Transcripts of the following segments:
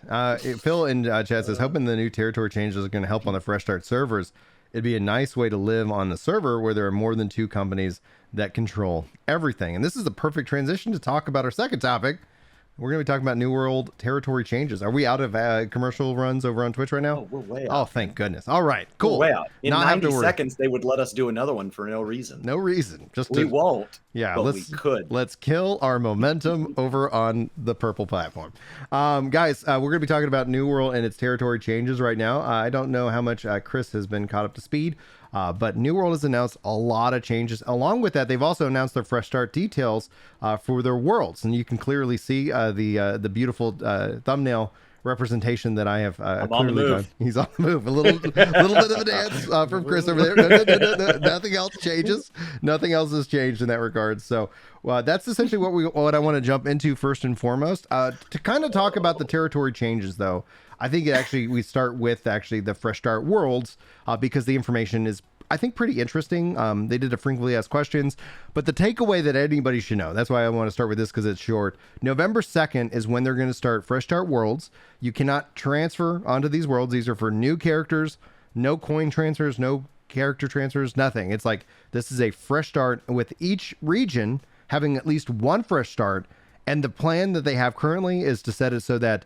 Phil in chat says, hoping the new territory changes are going to help on the fresh start servers. It'd be a nice way to live on the server where there are more than two companies that control everything. And this is the perfect transition to talk about our second topic. We're going to be talking about New World territory changes. Are we out of commercial runs over on Twitch right now? Oh, we're way out. Oh, thank goodness. All right, cool. We're way out. In Not 90 seconds, they would let us do another one for no reason. No reason. We won't. Yeah, but we could. Let's kill our momentum over on the purple platform. Guys, we're going to be talking about New World and its territory changes right now. I don't know how much Chris has been caught up to speed, but New World has announced a lot of changes. Along with that, they've also announced their fresh start details for their worlds, and you can clearly see the beautiful thumbnail representation that I have clearly done. He's on the move. A little bit of a dance from Chris over there. No, nothing else changes. Nothing else has changed in that regard. So that's essentially what I want to jump into first and foremost. To kind of talk about the territory changes, though, I think we start with the fresh start worlds because the information is, I think, pretty interesting. They did a frequently asked questions, but the takeaway that anybody should know, that's why I want to start with this because it's short. November 2nd is when they're going to start fresh start worlds. You cannot transfer onto these worlds. These are for new characters, no coin transfers, no character transfers, nothing. It's like, this is a fresh start with each region having at least one fresh start. And the plan that they have currently is to set it so that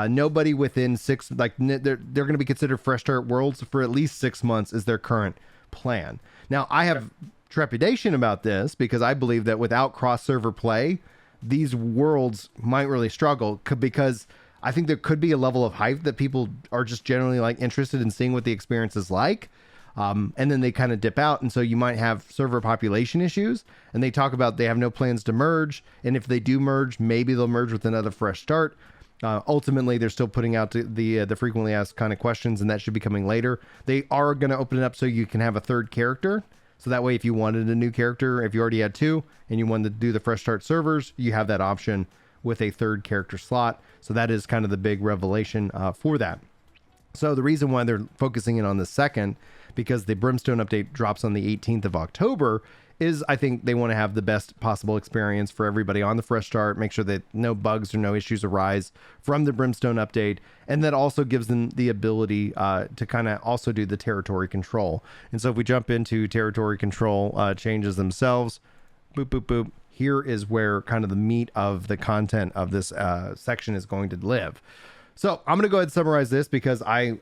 nobody within they're going to be considered fresh start worlds for at least 6 months is their current plan. Now, I have trepidation about this because I believe that without cross-server play, these worlds might really struggle because I think there could be a level of hype that people are just generally interested in seeing what the experience is like. And then they kind of dip out. And so you might have server population issues. And they talk about they have no plans to merge. And if they do merge, maybe they'll merge with another fresh start. Ultimately, they're still putting out the frequently asked kind of questions, and that should be coming later. They are going to open it up so you can have a third character. So that way, if you wanted a new character, if you already had two and you wanted to do the fresh start servers, you have that option with a third character slot. So that is kind of the big revelation for that. So the reason why they're focusing in on the second, because the Brimstone update drops on the 18th of October, is I think they want to have the best possible experience for everybody on the fresh start, make sure that no bugs or no issues arise from the Brimstone update. And that also gives them the ability to kind of also do the territory control. And so if we jump into territory control changes themselves, boop, boop, boop, here is where kind of the meat of the content of this section is going to live. So I'm going to go ahead and summarize this because I've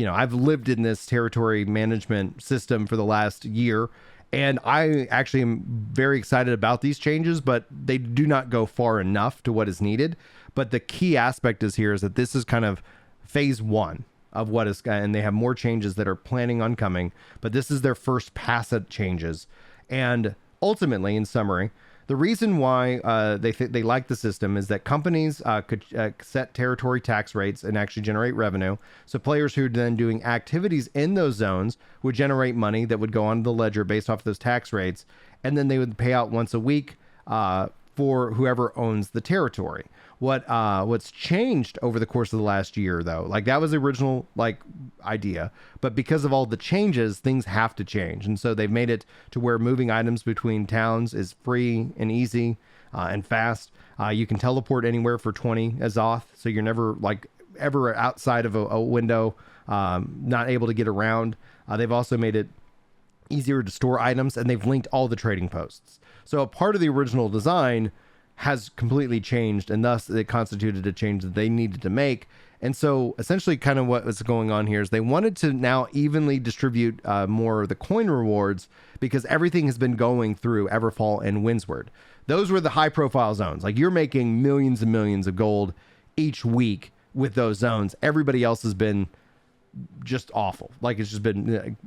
lived in this territory management system for the last year. And I actually am very excited about these changes, but they do not go far enough to what is needed. But the key aspect is that this is kind of phase one of what is, and they have more changes that are planning on coming, but this is their first pass at changes. And ultimately, in summary, the reason why they like the system is that companies could set territory tax rates and actually generate revenue. So players who are then doing activities in those zones would generate money that would go onto the ledger based off those tax rates. And then they would pay out once a week for whoever owns the territory. What's changed over the course of the last year, though, that was the original idea, but because of all the changes, things have to change. And so they've made it to where moving items between towns is free and easy and fast. You can teleport anywhere for 20 Azoth, so you're never ever outside of a window, not able to get around. They've also made it easier to store items, and they've linked all the trading posts. So a part of the original design has completely changed, and thus it constituted a change that they needed to make. And so essentially kind of what was going on here is they wanted to now evenly distribute more of the coin rewards because everything has been going through Everfall and Windsward. Those were the high profile zones. You're making millions and millions of gold each week with those zones. Everybody else has been just awful. It's just been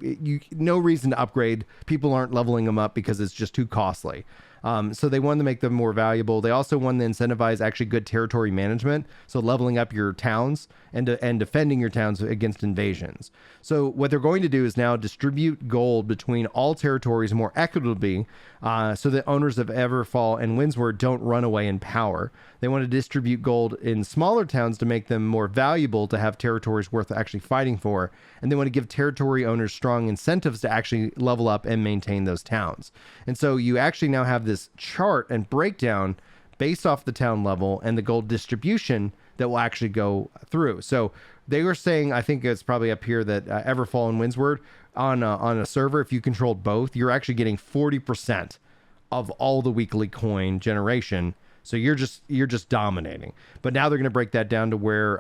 no reason to upgrade. People aren't leveling them up because it's just too costly. So they wanted to make them more valuable. They also wanted to incentivize actually good territory management. So leveling up your towns and defending your towns against invasions. So what they're going to do is now distribute gold between all territories more equitably so that owners of Everfall and Windsward don't run away in power. They want to distribute gold in smaller towns to make them more valuable to have territories worth actually fighting for. And they want to give territory owners strong incentives to actually level up and maintain those towns. And so you actually now have this chart and breakdown based off the town level and the gold distribution that will actually go through. So they were saying, I think it's probably up here, that Everfall and Windsward on a server, if you controlled both, you're actually getting 40% of all the weekly coin generation. So you're just dominating. But now they're going to break that down to where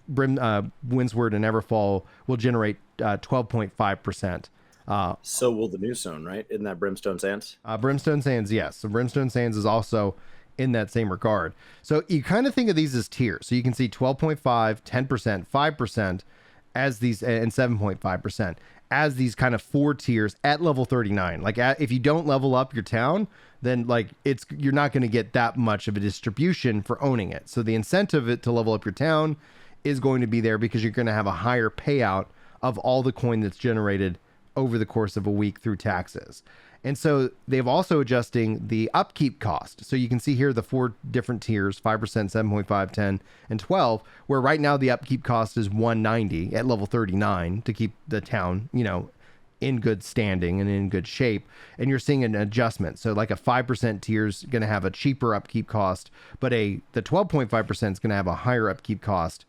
Windsward and Everfall will generate 12.5%. So will the new zone, right? Isn't that Brimstone Sands? Brimstone Sands, yes. So Brimstone Sands is also in that same regard. So you kind of think of these as tiers. So you can see 12.5, 10%, 5% as these, and 7.5% as these kind of 4 tiers at level 39. Like if you don't level up your town, then like you're not going to get that much of a distribution for owning it. So the incentive to level up your town is going to be there because you're going to have a higher payout of all the coin that's generated over the course of a week through taxes. And so they've also adjusting the upkeep cost. So you can see here the 4 different tiers, 5%, 7.5, 10, and 12, where right now the upkeep cost is 190 at level 39 to keep the town, in good standing and in good shape. And you're seeing an adjustment. So like a 5% tier is going to have a cheaper upkeep cost, but the 12.5% is going to have a higher upkeep cost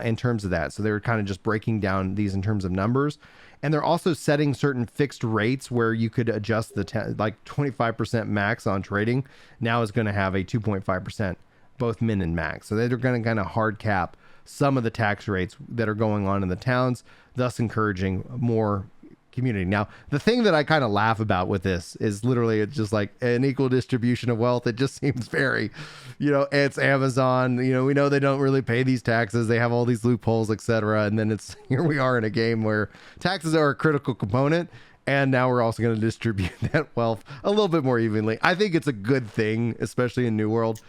in terms of that. So they're kind of just breaking down these in terms of numbers. And they're also setting certain fixed rates where you could adjust like 25% max on trading now is going to have a 2.5% both min and max. So they're going to kind of hard cap some of the tax rates that are going on in the towns, thus encouraging more community. Now, the thing that I kind of laugh about with this is literally it's just like an equal distribution of wealth. It just seems very, it's Amazon, we know they don't really pay these taxes. They have all these loopholes, etc. And then here we are in a game where taxes are a critical component. And now we're also going to distribute that wealth a little bit more evenly. I think it's a good thing, especially in New World,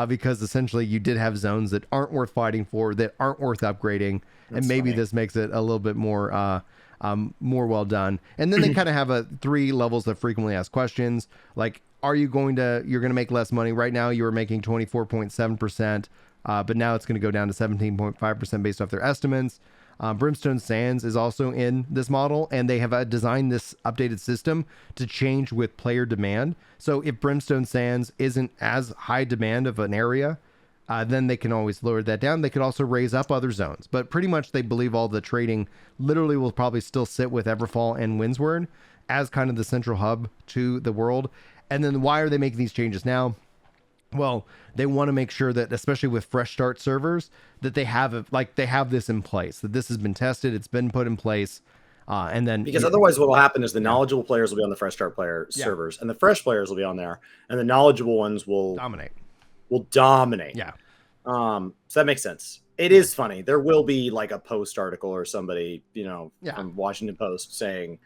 because essentially you did have zones that aren't worth fighting for, that aren't worth upgrading. That's and maybe funny. This makes it a little bit more well done. And then they kind of have 3 levels of frequently asked questions. Like, you're going to make less money. Right now you were making 24.7%, but now it's going to go down to 17.5% based off their estimates. Brimstone Sands is also in this model, and they have designed this updated system to change with player demand. So if Brimstone Sands isn't as high demand of an area, then they can always lower that down. They could also raise up other zones, but pretty much they believe all the trading literally will probably still sit with Everfall and Windsward as kind of the central hub to the world. And then why are they making these changes now? Well, they want to make sure that, especially with fresh start servers, that they have this in place, that this has been tested, it's been put in place. And then because otherwise what will happen is the knowledgeable players will be on the fresh start player servers, and the fresh players will be on there, and the knowledgeable ones will dominate. Yeah. So that makes sense. It is funny. There will be like a post article or somebody, from Washington Post saying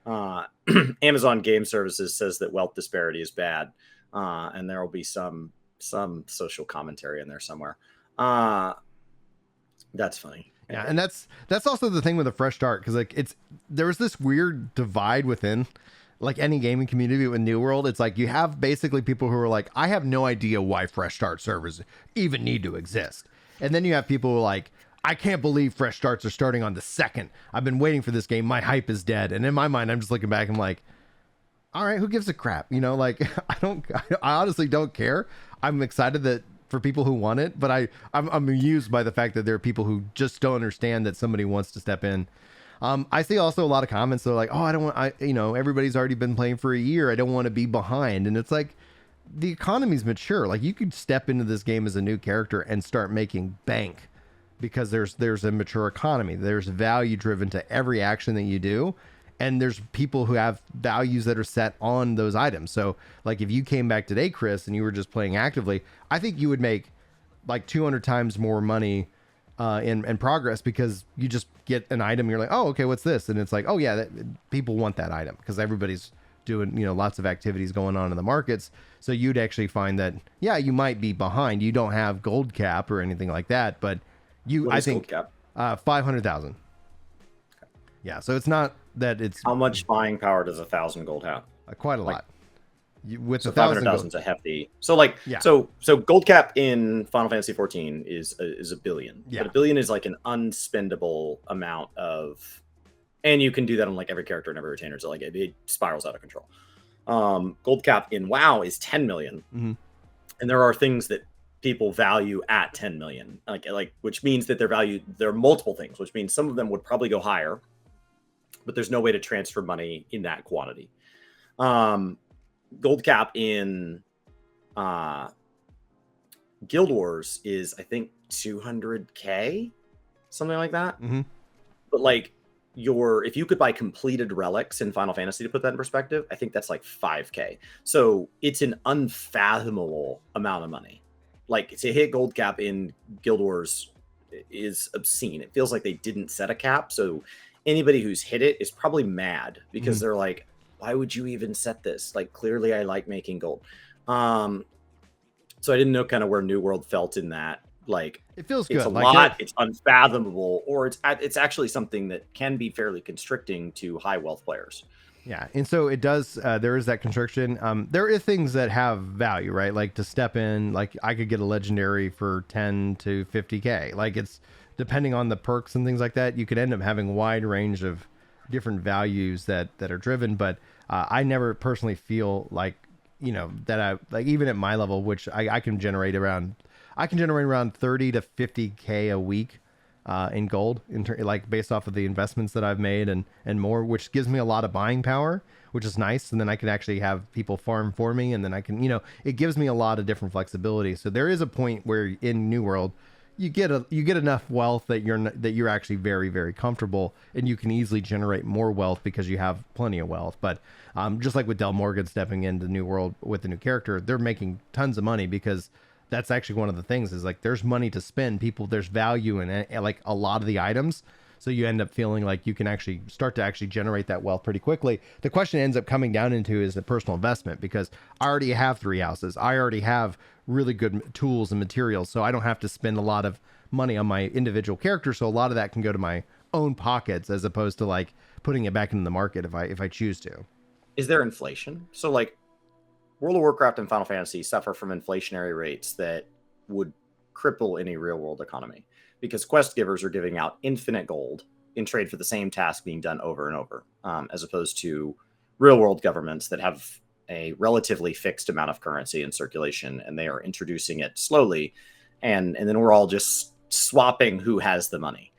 Amazon Game Services says that wealth disparity is bad. And there will be some social commentary in there somewhere. That's funny. Yeah, and that's also the thing with a fresh start, because like there's this weird divide within like any gaming community with New World. It's like you have basically people who are like, I have no idea why fresh start servers even need to exist. And then you have people who are like, I can't believe fresh starts are starting on the 2nd. I've been waiting for this game. My hype is dead. And in my mind, I'm just looking back. I'm like, all right, who gives a crap? Like I honestly don't care. I'm excited that for people who want it, but I'm amused by the fact that there are people who just don't understand that somebody wants to step in. I see also a lot of comments that are like, oh, I don't want, everybody's already been playing for a year. I don't want to be behind. And it's like, the economy's mature. Like you could step into this game as a new character and start making bank because there's a mature economy. There's value driven to every action that you do. And there's people who have values that are set on those items. So like if you came back today, Chris, and you were just playing actively, I think you would make like 200 times more money in progress, because you just get an item. You're like, oh, okay, what's this? And it's like, oh yeah, people want that item because everybody's doing, lots of activities going on in the markets. So you'd actually find that, yeah, you might be behind. You don't have gold cap or anything like that, but I think gold cap? 500,000. Yeah. So it's not that it's how much buying power does 1,000 gold have? Quite a lot. With so 500,000 is a hefty. So like, so gold cap in Final Fantasy 14 is a billion. Yeah. But a billion is like an unspendable amount of, and you can do that on like every character and every retainer. So like it spirals out of control. Gold cap in WoW is 10 million. Mm-hmm. And there are things that people value at 10 million, like which means that there are multiple things, which means some of them would probably go higher, but there's no way to transfer money in that quantity. Gold cap in Guild Wars is, I think, 200k, something like that. Mm-hmm. But like if you could buy completed relics in Final Fantasy, to put that in perspective, I think that's like 5k. So it's an unfathomable amount of money. Like, to hit gold cap in Guild Wars is obscene. It feels like they didn't set a cap. So anybody who's hit it is probably mad because they're like, why would you even set this? Like, clearly I like making gold. So I didn't know kind of where New World felt in that. Like, it feels good. It's a like lot. It's unfathomable, or it's actually something that can be fairly constricting to high wealth players. Yeah, and so it does. There is that constriction. There is things that have value, right? Like, to step in, like I could get a legendary for 10 to 50k. Like, it's depending on the perks and things like that. You could end up having a wide range of different values that are driven. But I never personally feel like, you know, that I like, even at my level, which I can generate around 30 to 50k a week in gold, like based off of the investments that I've made and more, which gives me a lot of buying power, which is nice. And then I can actually have people farm for me, and then I can, you know, it gives me a lot of different flexibility. So there is a point where in New World, you get enough wealth that you're actually very, very comfortable, and you can easily generate more wealth because you have plenty of wealth. But just like with Del Morgan stepping into New World with a new character, they're making tons of money because that's actually one of the things is like there's money to spend. There's value in like a lot of the items. So you end up feeling like you can actually start to actually generate that wealth pretty quickly. The question ends up coming down into is a personal investment, because I already have 3 houses. I already have really good tools and materials. So I don't have to spend a lot of money on my individual character. So a lot of that can go to my own pockets as opposed to like putting it back into the market if I choose to. Is there inflation? So like, World of Warcraft and Final Fantasy suffer from inflationary rates that would cripple any real world economy, because quest givers are giving out infinite gold in trade for the same task being done over and over, as opposed to real world governments that have a relatively fixed amount of currency in circulation, and they are introducing it slowly, and then we're all just swapping who has the money.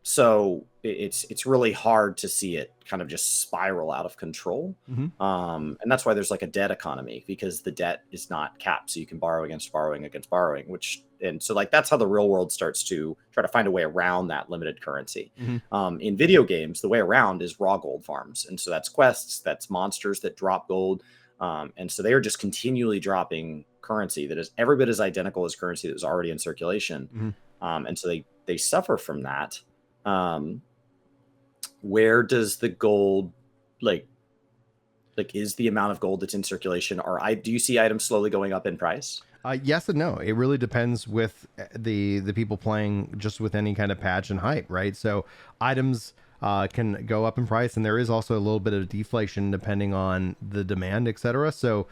So it's really hard to see it kind of just spiral out of control. Mm-hmm. And that's why there's like a debt economy, because the debt is not capped. So you can borrow against borrowing, and so like that's how the real world starts to try to find a way around that limited currency. Mm-hmm. In video games, the way around is raw gold farms. And so that's quests, that's monsters that drop gold. And so they are just continually dropping currency that is every bit as identical as currency that was already in circulation. Mm-hmm. And so they suffer from that. Where does the gold, like is the amount of gold that's in circulation, do you see items slowly going up in price? Yes and no. It really depends with the people playing just with any kind of patch and hype, right? So items can go up in price, and there is also a little bit of deflation depending on the demand, etc. So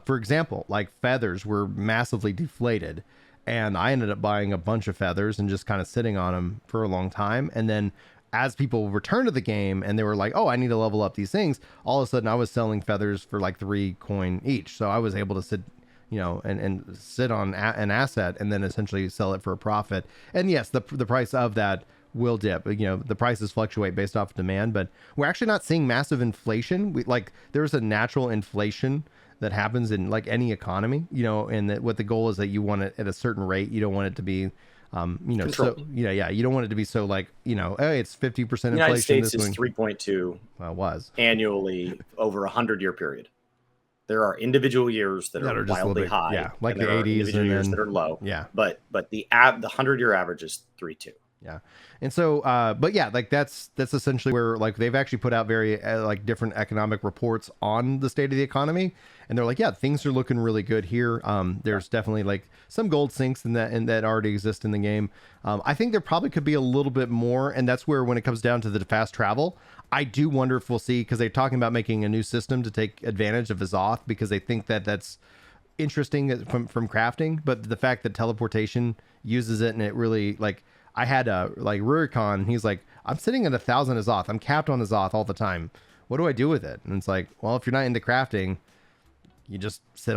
for example, like feathers were massively deflated, and I ended up buying a bunch of feathers and just kind of sitting on them for a long time. And then as people returned to the game and they were like, oh, I need to level up these things, all of a sudden I was selling feathers for like 3 coin each. So I was able to sit, you know, and sit on an asset and then essentially sell it for a profit. And yes, the price of that will dip. You know, the prices fluctuate based off demand, but we're actually not seeing massive inflation. There's a natural inflation that happens in like any economy, you know, and that what the goal is that you want it at a certain rate. You don't want it to be, you know, controlled. So yeah, you don't want it to be so like, you know, hey, it's 50% inflation. The United States is 3.2 was annually over a 100-year period. There are individual years that are wildly high, yeah, like the 80s, individual years that are low, yeah. But the 100-year average is 3.2. Yeah. And so, but yeah, like that's essentially where like they've actually put out very like different economic reports on the state of the economy. And they're like, yeah, things are looking really good here. There's definitely like some gold sinks in that already exist in the game. I think there probably could be a little bit more. And that's where, when it comes down to the fast travel, I do wonder if we'll see, because they're talking about making a new system to take advantage of Azoth, because they think that that's interesting from crafting. But the fact that teleportation uses it, and it really like, I had like Rurikon, he's like, I'm sitting at 1,000 Azoth. I'm capped on Azoth all the time. What do I do with it? And it's like, well, if you're not into crafting, you just sit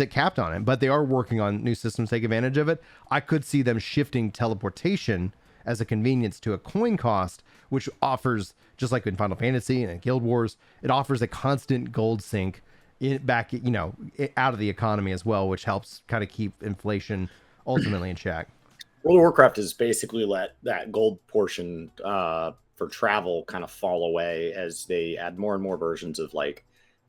capped on it. But they are working on new systems to take advantage of it. I could see them shifting teleportation as a convenience to a coin cost, which offers, just like in Final Fantasy and in Guild Wars, it offers a constant gold sink back, out of the economy as well, which helps kind of keep inflation ultimately in check. World of Warcraft has basically let that gold portion for travel kind of fall away as they add more and more versions of like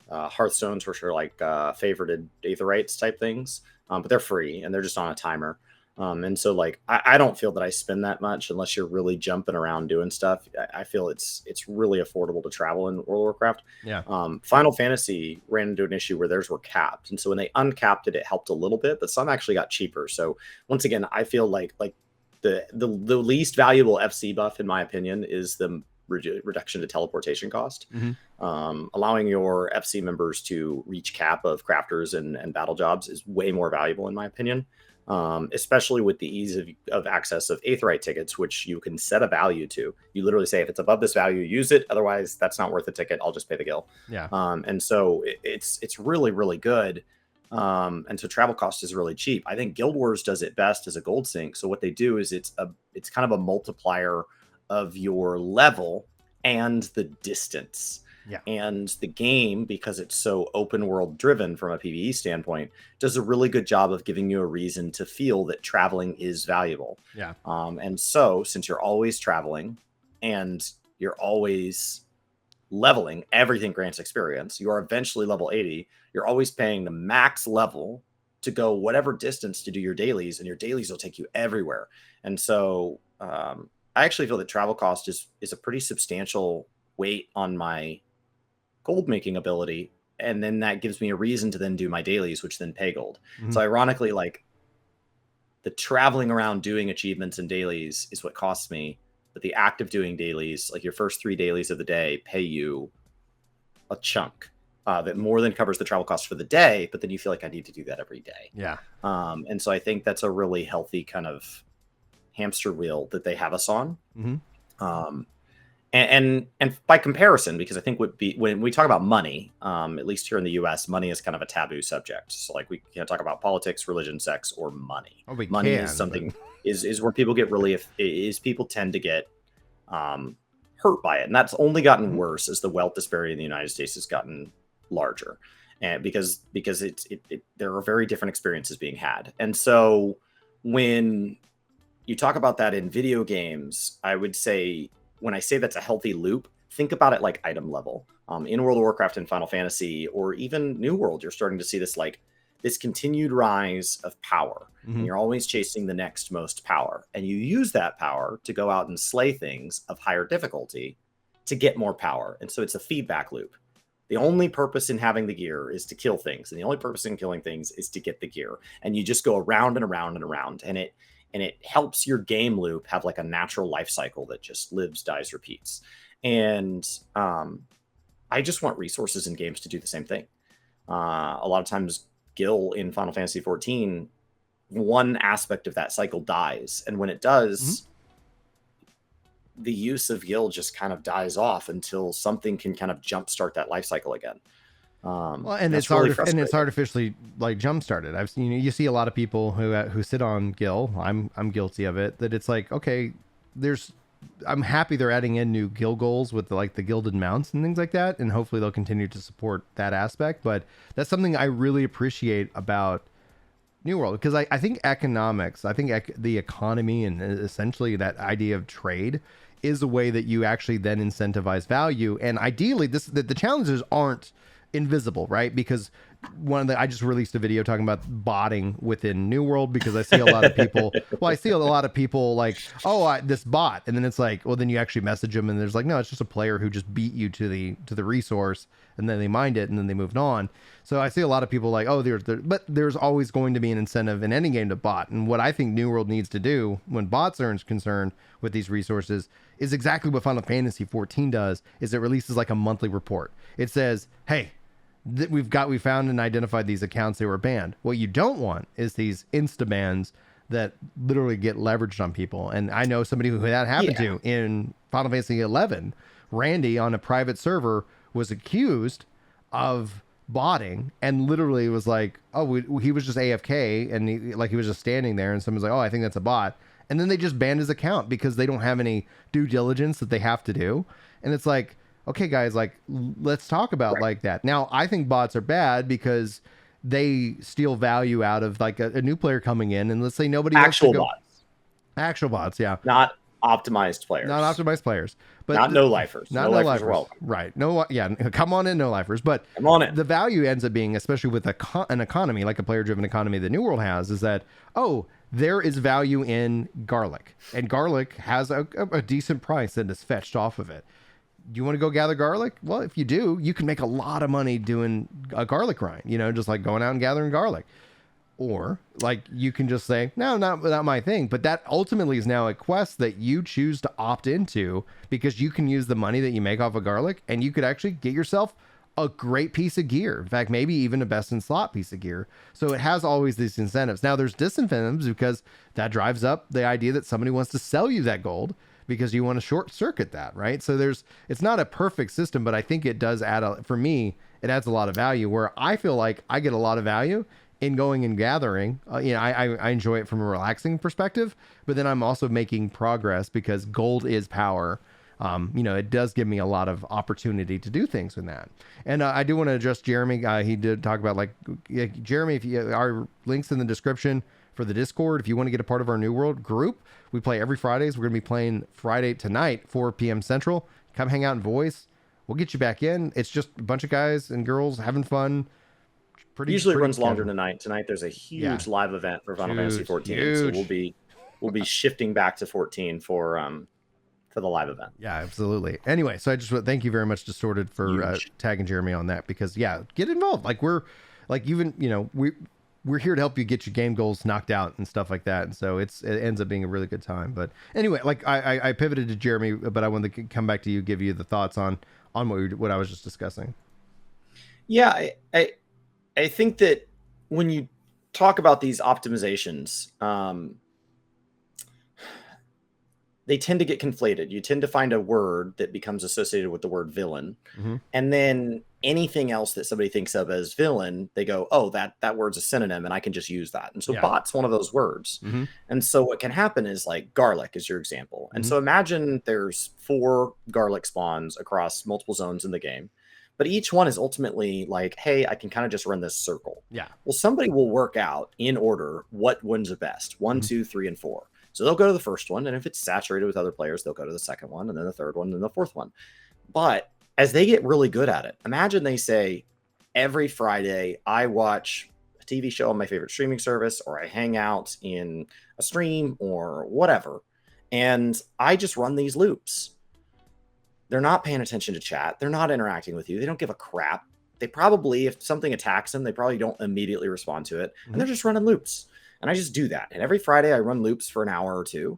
Hearthstones, which are like favorited Aetherites type things, but they're free and they're just on a timer. And so like I don't feel that I spend that much unless you're really jumping around doing stuff. I feel it's really affordable to travel in World of Warcraft. Yeah. Final Fantasy ran into an issue where theirs were capped, and so when they uncapped it, it helped a little bit, but some actually got cheaper. So once again, I feel like the least valuable FC buff, in my opinion, is the reduction to teleportation cost. Allowing your FC members to reach cap of crafters and battle jobs is way more valuable, in my opinion. Especially with the ease of access of Aetherite tickets, which you can set a value to. You literally say, if it's above this value, use it. Otherwise, that's not worth the ticket. I'll just pay the gil. Yeah. And so it's really, really good. And so travel cost is really cheap. I think Guild Wars does it best as a gold sink. So what they do is it's kind of a multiplier of your level and the distance. Yeah. And the game, because it's so open world driven from a PvE standpoint, does a really good job of giving you a reason to feel that traveling is valuable. Yeah. And so since you're always traveling and you're always leveling, everything grants experience. You are eventually level 80. You're always paying the max level to go whatever distance to do your dailies, and your dailies will take you everywhere. And so I actually feel that travel cost is a pretty substantial weight on my gold making ability, and then that gives me a reason to then do my dailies, which then pay gold. So ironically, like the traveling around doing achievements and dailies is what costs me, but the act of doing dailies, like your first 3 dailies of the day, pay you a chunk that more than covers the travel cost for the day, but then you feel like I need to do that every day. Yeah. And so I think that's a really healthy kind of hamster wheel that they have us on. And by comparison, because I think when we talk about money, at least here in the U.S., money is kind of a taboo subject. So like we can't talk about politics, religion, sex, or money. Money is something is where people get really people tend to get hurt by it, and that's only gotten worse as the wealth disparity in the United States has gotten larger, and because there are very different experiences being had. And so when you talk about that in video games, I would say, when I say that's a healthy loop, think about it like item level. In World of Warcraft and Final Fantasy, or even New World, you're starting to see this continued rise of power. And you're always chasing the next most power. And you use that power to go out and slay things of higher difficulty to get more power. And so it's a feedback loop. The only purpose in having the gear is to kill things. And the only purpose in killing things is to get the gear. And you just go around and around and around. And it helps your game loop have like a natural life cycle that just lives, dies, repeats. And I just want resources in games to do the same thing. A lot of times, Gil in Final Fantasy 14, one aspect of that cycle dies. And when it does, the use of Gil just kind of dies off until something can kind of jumpstart that life cycle again. It's artificially like jump started. I've seen, you see a lot of people who sit on Gil. I'm guilty of it. That it's like, okay, I'm happy they're adding in new Gil goals with the gilded mounts and things like that, and hopefully they'll continue to support that aspect. But that's something I really appreciate about New World, because I think the economy and essentially that idea of trade is a way that you actually then incentivize value. And ideally, the challenges aren't invisible, right? Because I just released a video talking about botting within New World, because I see a lot of people like, this bot, and then it's like, well, then you actually message them and there's like, no, it's just a player who just beat you to the resource, and then they mined it and then they moved on. So I see a lot of people like, but there's always going to be an incentive in any game to bot. And what I think New World needs to do when bots are concerned with these resources is exactly what Final Fantasy 14 does, is it releases like a monthly report. It says, hey, we found and identified these accounts, they were banned. What you don't want is these insta bans that literally get leveraged on people. And I know somebody who that happened to in Final Fantasy 11. Randy on a private server was accused of botting and literally was like, oh, he was just AFK and he was just standing there and someone's like, oh, I think that's a bot. And then they just banned his account because they don't have any due diligence that they have to do. And it's like, okay, guys, like, let's talk about like that. Now, I think bots are bad because they steal value out of like a new player coming in. And let's say nobody actual bots. Actual bots, yeah. Not optimized players. Not optimized players. But not no lifers. Not no lifers. Right. No, yeah. Come on in, no lifers. But come on in. The value ends up being, especially with an economy, like a player-driven economy the New World has, is that, oh, there is value in garlic. And garlic has a decent price that is fetched off of it. Do you want to go gather garlic? Well, if you do, you can make a lot of money doing a garlic grind, just like going out and gathering garlic. Or like you can just say, no, not my thing. But that ultimately is now a quest that you choose to opt into because you can use the money that you make off of garlic and you could actually get yourself a great piece of gear. In fact, maybe even a best in slot piece of gear. So it has always these incentives. Now there's disincentives because that drives up the idea that somebody wants to sell you that gold because you want to short circuit that, right? So it's not a perfect system, but I think it does for me, it adds a lot of value where I feel like I get a lot of value in going and gathering. I enjoy it from a relaxing perspective, but then I'm also making progress because gold is power. It does give me a lot of opportunity to do things in that. And I do want to address Jeremy. He did talk about Jeremy, if our links in the description for the Discord, if you want to get a part of our New World group, we play every Fridays. We're going to be playing Friday tonight, 4 p.m. Central. Come hang out in voice. We'll get you back in. It's just a bunch of guys and girls having fun. Usually runs longer tonight. Tonight there's a huge live event for Final Fantasy 14. Huge. So we'll be shifting back to 14 for the live event. Yeah, absolutely. Anyway, so I just thank you very much, Distorted, for tagging Jeremy on that because get involved. Like we're here to help you get your game goals knocked out and stuff like that. And so it ends up being a really good time. But anyway, like I pivoted to Jeremy, but I wanted to come back to you, give you the thoughts on what I was just discussing. Yeah, I think that when you talk about these optimizations, they tend to get conflated. You tend to find a word that becomes associated with the word villain. Mm-hmm. And then anything else that somebody thinks of as villain, they go, oh, that word's a synonym and I can just use that. And so bot's one of those words. Mm-hmm. And so what can happen is like garlic is your example. And so imagine there's 4 garlic spawns across multiple zones in the game. But each one is ultimately like, hey, I can kind of just run this circle. Yeah. Well, somebody will work out in order what one's the best. 1, 2, 3, and 4. So they'll go to the first one. And if it's saturated with other players, they'll go to the second one, and then the third one, and then the fourth one. But as they get really good at it, imagine they say, every Friday, I watch a TV show on my favorite streaming service, or I hang out in a stream or whatever. And I just run these loops. They're not paying attention to chat. They're not interacting with you. They don't give a crap. They probably, if something attacks them, they probably don't immediately respond to it. And they're just running loops. And I just do that. And every Friday I run loops for an hour or two.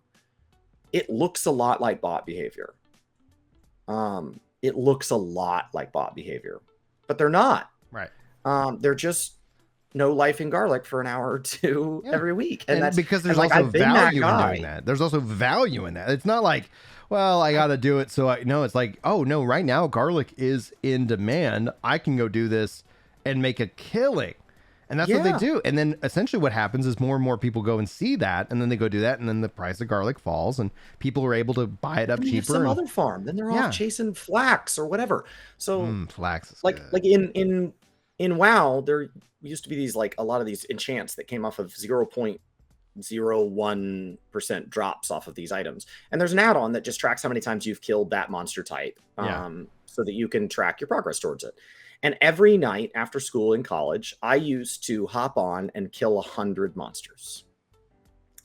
It looks a lot like bot behavior. It looks a lot like bot behavior, but they're not. Right. They're just no life in garlic for an hour or two every week. And that's because there's also value in doing that. There's also value in that. It's not like, well, I got to do it. So it's like, oh no, right now garlic is in demand. I can go do this and make a killing. And that's what they do. And then essentially what happens is more and more people go and see that, and then they go do that, and then the price of garlic falls, and people are able to buy it up cheaper. Some other farm, then they're off chasing flax or whatever. So flax is like in WoW, there used to be these a lot of these enchants that came off of 0.01% drops off of these items. And there's an add-on that just tracks how many times you've killed that monster type, so that you can track your progress towards it. And every night after school in college, I used to hop on and kill 100 monsters.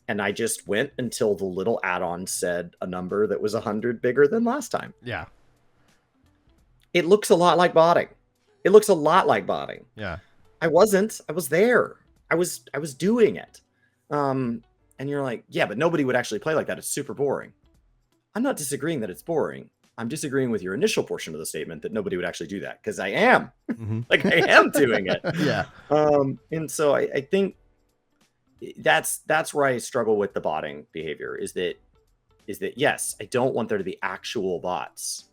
And I just went until the little add-on said a number that was 100 bigger than last time. Yeah. It looks a lot like botting. Yeah. I wasn't. I was there. I was doing it. And you're like, yeah, but nobody would actually play like that. It's super boring. I'm not disagreeing that it's boring. I'm disagreeing with your initial portion of the statement that nobody would actually do that, because I am. I am doing it. Yeah. And so I think that's where I struggle with the botting behavior is that yes, I don't want there to be actual bots,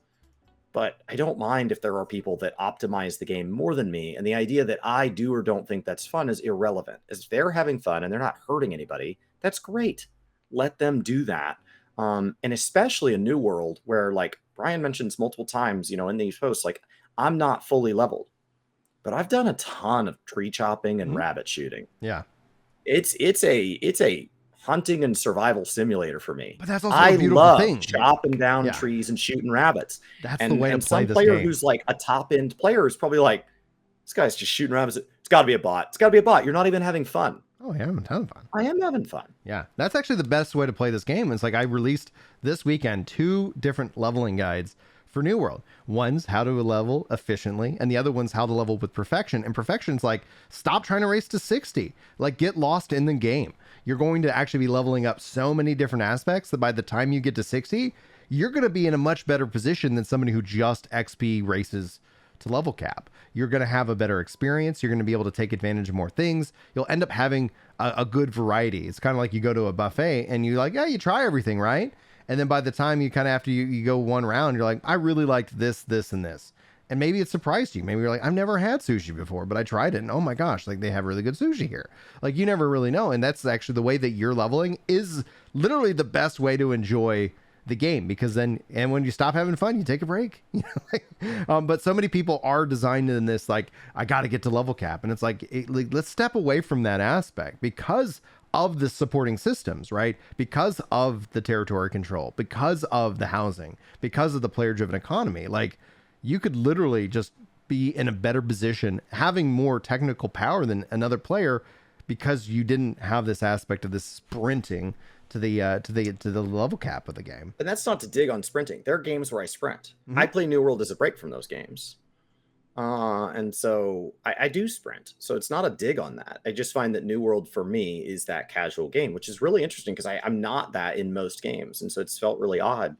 but I don't mind if there are people that optimize the game more than me. And the idea that I do or don't think that's fun is irrelevant. As they're having fun and they're not hurting anybody, that's great. Let them do that. And especially a New World where, like Brian mentions multiple times, in these posts, like I'm not fully leveled, but I've done a ton of tree chopping and rabbit shooting. Yeah. It's a hunting and survival simulator for me. But that's also a beautiful thing. Chopping down trees and shooting rabbits. That's the way to play this player game. Who's like a top end player is probably like, this guy's just shooting rabbits. It's got to be a bot. It's got to be a bot. You're not even having fun. Oh, yeah, I'm having a ton of fun. I am having fun. Yeah, that's actually the best way to play this game. It's like I released this weekend 2 different leveling guides for New World. One's how to level efficiently, and the other one's how to level with perfection. And perfection's like, stop trying to race to 60. Like, get lost in the game. You're going to actually be leveling up so many different aspects that by the time you get to 60, you're going to be in a much better position than somebody who just XP races to level cap. You're going to have a better experience. You're going to be able to take advantage of more things. You'll end up having a good variety. It's kind of like you go to a buffet and you like, yeah, you try everything, right? And then by the time you kind of, after you go one round, you're like, I really liked this, this, and this. And maybe it surprised you. Maybe you're like, I've never had sushi before, but I tried it. And oh my gosh, like they have really good sushi here. Like you never really know. And that's actually the way that you're leveling is literally the best way to enjoy the game, because then, and when you stop having fun, you take a break. But so many people are designed in this, like, I got to get to level cap. And it's like, let's step away from that aspect because of the supporting systems, right? Because of the territory control, because of the housing, because of the player driven economy. Like you could literally just be in a better position, having more technical power than another player, because you didn't have this aspect of this sprinting to the level cap of the game. And that's not to dig on sprinting. There are games where I sprint. I play New World as a break from those games. And so I do sprint. So it's not a dig on that. I just find that New World for me is that casual game, which is really interesting because I'm not that in most games. And so it's felt really odd.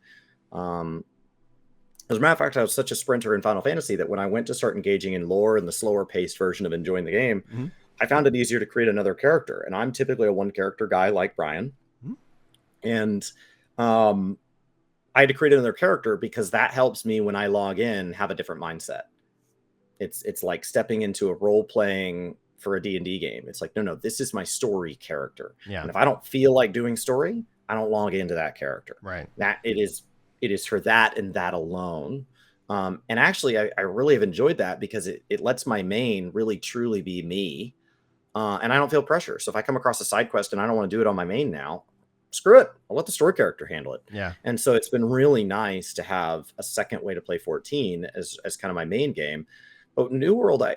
As a matter of fact, I was such a sprinter in Final Fantasy that when I went to start engaging in lore and the slower paced version of enjoying the game, I found it easier to create another character. And I'm typically a one character guy like Brian. And I had to create another character because that helps me when I log in have a different mindset. It's like stepping into a role playing for a D&D game. It's like, no, this is my story character. Yeah. And if I don't feel like doing story, I don't log into that character. Right. That it is for that and that alone. And actually, I really have enjoyed that because it lets my main really truly be me. And I don't feel pressure. So if I come across a side quest and I don't want to do it on my main now, screw it. I'll let the story character handle it. Yeah. And so it's been really nice to have a second way to play 14 as kind of my main game. But New World, I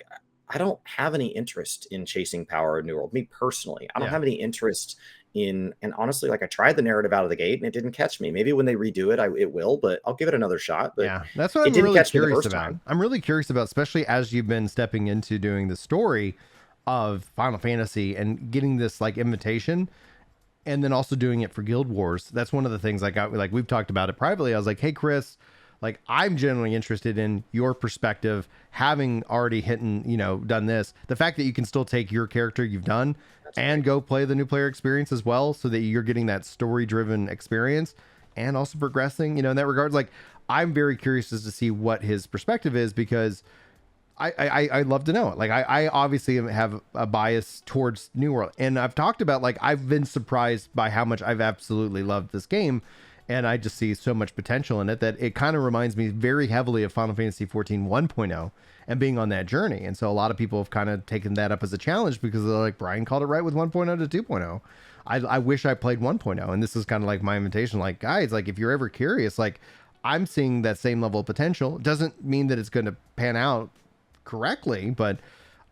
don't have any interest in chasing power in New World. Me personally, I don't have any interest in, and honestly, like I tried the narrative out of the gate and it didn't catch me. Maybe when they redo it, it will, but I'll give it another shot. But yeah, that's what I'm really curious about. I'm really curious about, especially as you've been stepping into doing the story of Final Fantasy and getting this like invitation, and then also doing it for Guild Wars. That's one of the things like we've talked about it privately. I was like, hey, Chris, like I'm generally interested in your perspective, having already done this. The fact that you can still take your character you've done and go play the new player experience as well, so that you're getting that story driven experience and also progressing, in that regards. Like I'm very curious as to see what his perspective is, because I'd love to know it. Like I obviously have a bias towards New World, and I've talked about, like, I've been surprised by how much I've absolutely loved this game, and I just see so much potential in it that it kind of reminds me very heavily of Final Fantasy 14 1.0 and being on that journey. And so a lot of people have kind of taken that up as a challenge because they're like, Brian called it right with 1.0 to 2.0. I wish I played 1.0, and this is kind of like my invitation, like, guys, like if you're ever curious, like I'm seeing that same level of potential. Doesn't mean that it's going to pan out correctly, but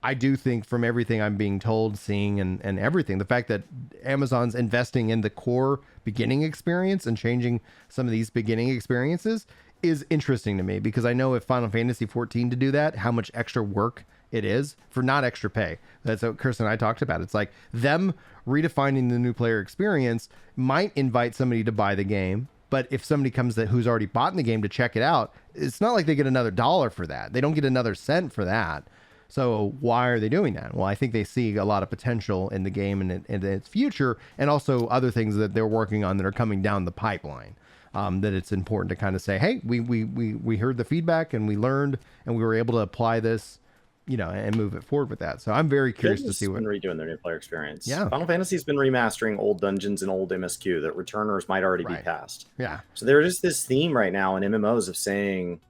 I do think from everything I'm being told, seeing, and everything, the fact that Amazon's investing in the core beginning experience and changing some of these beginning experiences is interesting to me, because I know if Final Fantasy 14 to do that, how much extra work it is for not extra pay. That's what Chris and I talked about. It's like them redefining the new player experience might invite somebody to buy the game, but if somebody comes who's already bought in the game to check it out, it's not like they get another dollar for that. They don't get another cent for that. So why are they doing that? Well, I think they see a lot of potential in the game and its future, and also other things that they're working on that are coming down the pipeline. That it's important to kind of say, hey, we heard the feedback and we learned and we were able to apply this, and move it forward with that. So I'm very curious to see what. Been redoing their new player experience. Yeah. Final Fantasy's been remastering old dungeons and old MSQ that returners might already be past. Yeah. So there's just this theme right now in MMOs of saying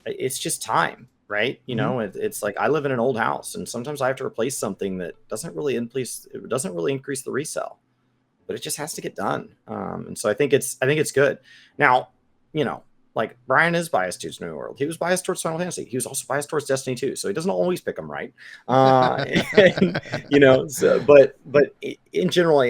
it's just time. Right. It's like I live in an old house and sometimes I have to replace something that doesn't really increase the resale, but it just has to get done. And so I think it's good. Now, like Brian is biased towards New World. He was biased towards Final Fantasy. He was also biased towards Destiny 2. So he doesn't always pick them right. But in general,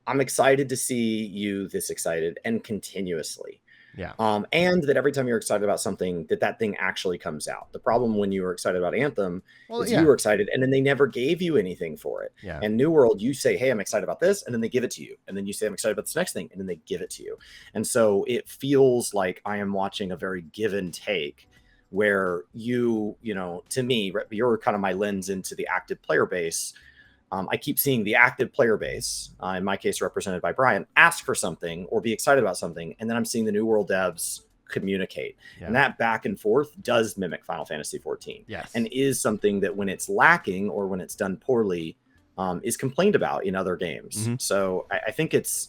I'm excited to see you this excited and continuously. Yeah. And that every time you're excited about something, that thing actually comes out. The problem when you were excited about Anthem is you were excited and then they never gave you anything for it. Yeah. And New World, you say, hey, I'm excited about this. And then they give it to you. And then you say, I'm excited about this next thing. And then they give it to you. And so it feels like I am watching a very give and take where to me, you're kind of my lens into the active player base. I keep seeing the active player base, in my case represented by Brian, ask for something or be excited about something. And then I'm seeing the New World devs communicate. Yeah. And that back and forth does mimic Final Fantasy 14. Yes. And is something that when it's lacking or when it's done poorly, is complained about in other games. Mm-hmm. So I think it's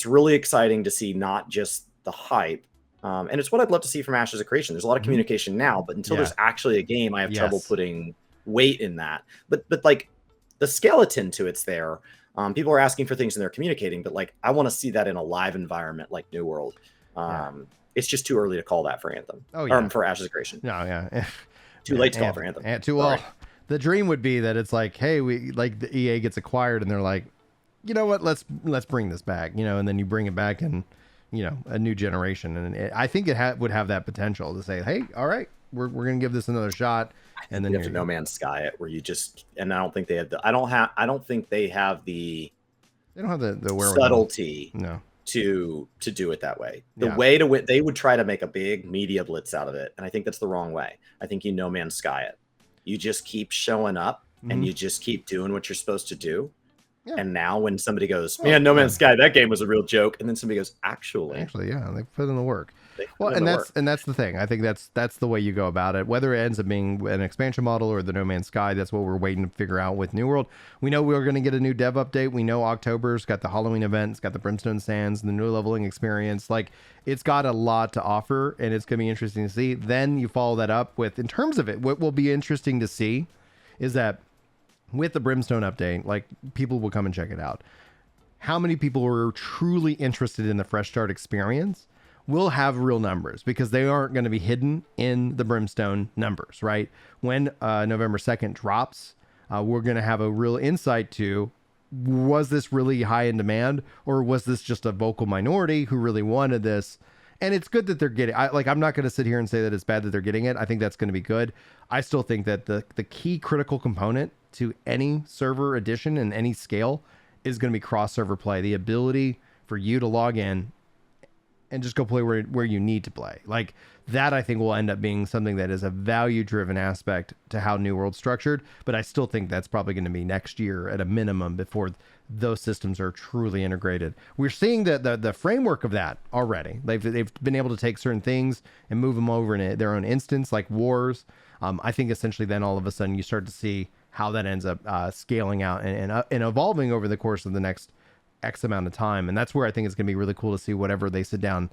really exciting to see not just the hype. And it's what I'd love to see from Ashes of Creation. There's a lot of communication now, but until there's actually a game, I have trouble putting weight in that. But like, the skeleton to it's there. People are asking for things and they're communicating, but like I want to see that in a live environment like New World. It's just too early to call that for Anthem. Oh yeah, or for Ashes of Creation. No, yeah, too late to call for Anthem. Well, the dream would be that it's like, hey, the EA gets acquired and they're like, you know what, let's bring this back, and then you bring it back and a new generation, and I think it would have that potential to say, hey, all right, we're gonna give this another shot. And then you have to No Man's Sky it, where you just, and I don't think they have the, I don't think they have the subtlety to do it that way. The way to win, they would try to make a big media blitz out of it, and I think that's the wrong way. I think you No Man's Sky it. You just keep showing up and you just keep doing what you're supposed to do. Yeah. And now when somebody goes, man, No Man's Sky, that game was a real joke, and then somebody goes, actually, yeah, they put in the work. Well, and that's the thing. I think that's the way you go about it. Whether it ends up being an expansion model or the No Man's Sky, that's what we're waiting to figure out with New World. We know we're going to get a new dev update. We know October's got the Halloween event, it's got the Brimstone Sands, the new leveling experience. Like, it's got a lot to offer, and it's going to be interesting to see. Then you follow that up with, in terms of it, what will be interesting to see is that with the Brimstone update, like, people will come and check it out. How many people are truly interested in the Fresh Start experience will have real numbers, because they aren't going to be hidden in the Brimstone numbers, right? When November 2nd drops, we're going to have a real insight to, was this really high in demand, or was this just a vocal minority who really wanted this? And it's good that they're getting, I'm not going to sit here and say that it's bad that they're getting it. I think that's going to be good. I still think that the key critical component to any server edition and any scale is going to be cross-server play. The ability for you to log in and just go play where you need to play. Like, that I think will end up being something that is a value-driven aspect to how New World's structured, but I still think that's probably going to be next year at a minimum before those systems are truly integrated. We're seeing the framework of that already. They've been able to take certain things and move them over in their own instance, like wars. I think essentially then all of a sudden you start to see how that ends up scaling out and evolving over the course of the next X amount of time. And that's where I think it's going to be really cool to see whatever they sit down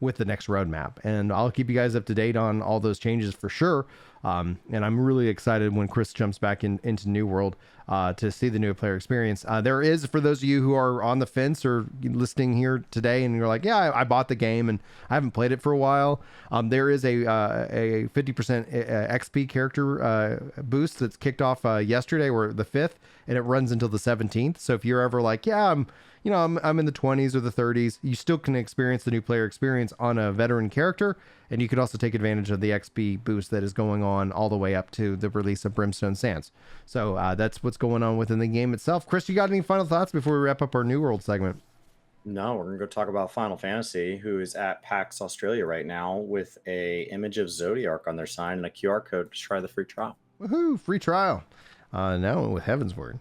with the next roadmap. And I'll keep you guys up to date on all those changes for sure. And I'm really excited when Chris jumps back into New World to see the new player experience. There is, for those of you who are on the fence or listening here today and you're like, yeah, I bought the game and I haven't played it for a while. There is a 50% XP character boost that's kicked off yesterday, or the 5th, and it runs until the 17th. So if you're ever like, yeah, I'm in the 20s or the 30s, you still can experience the new player experience on a veteran character, and you could also take advantage of the XP boost that is going on all the way up to the release of Brimstone Sands. So that's what's going on within the game itself. Chris, you got any final thoughts before we wrap up our New World segment? No, we're gonna go talk about Final Fantasy, who is at PAX Australia right now with a image of Zodiac on their sign and a QR code to try the free trial. Woohoo! Free trial. Now with Heaven's Word.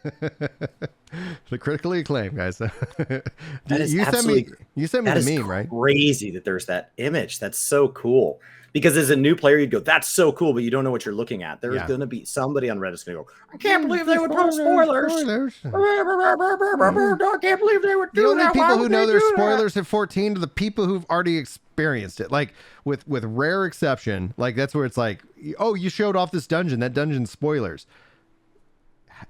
The critically acclaimed, guys. You sent me the meme, right? Crazy that there's that image. That's so cool. Because as a new player, you'd go, "That's so cool," but you don't know what you're looking at. There's going to be somebody on Reddit's going to go, "I can't believe they would post spoilers. I can't believe they would do that." The only people who know there's spoilers at 14 are the people who've already experienced it. Like with rare exception, like that's where it's like, "Oh, you showed off this dungeon. That dungeon's spoilers."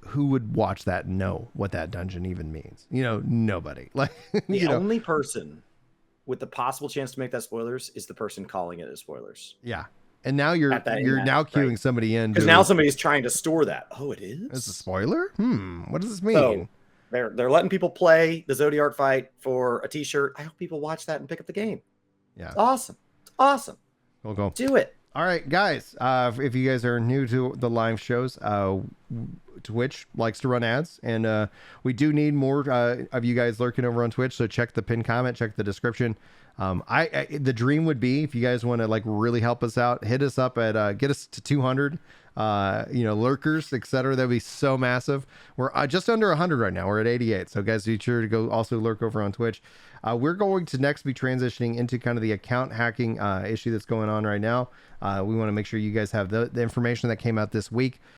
Who would watch that and know what that dungeon even means? Nobody. Like the only person with the possible chance to make that spoilers is the person calling it as spoilers. Yeah. And now you're now queuing somebody in because now somebody's trying to store that. Oh, it is? It's a spoiler? What does this mean? So they're letting people play the Zodiac fight for a t-shirt. I hope people watch that and pick up the game. Yeah. It's awesome. It's awesome. We'll go. Do it. All right, guys. If you guys are new to the live shows, Twitch likes to run ads, and we do need more of you guys lurking over on Twitch. So check the pinned comment, check the description. The dream would be, if you guys want to like really help us out, hit us up at get us to 200 lurkers, etc. That'd be so massive. We're just under 100 right now. We're at 88. So guys, be sure to go also lurk over on Twitch. We're going to next be transitioning into kind of the account hacking issue that's going on right now. We want to make sure you guys have the information that came out this week.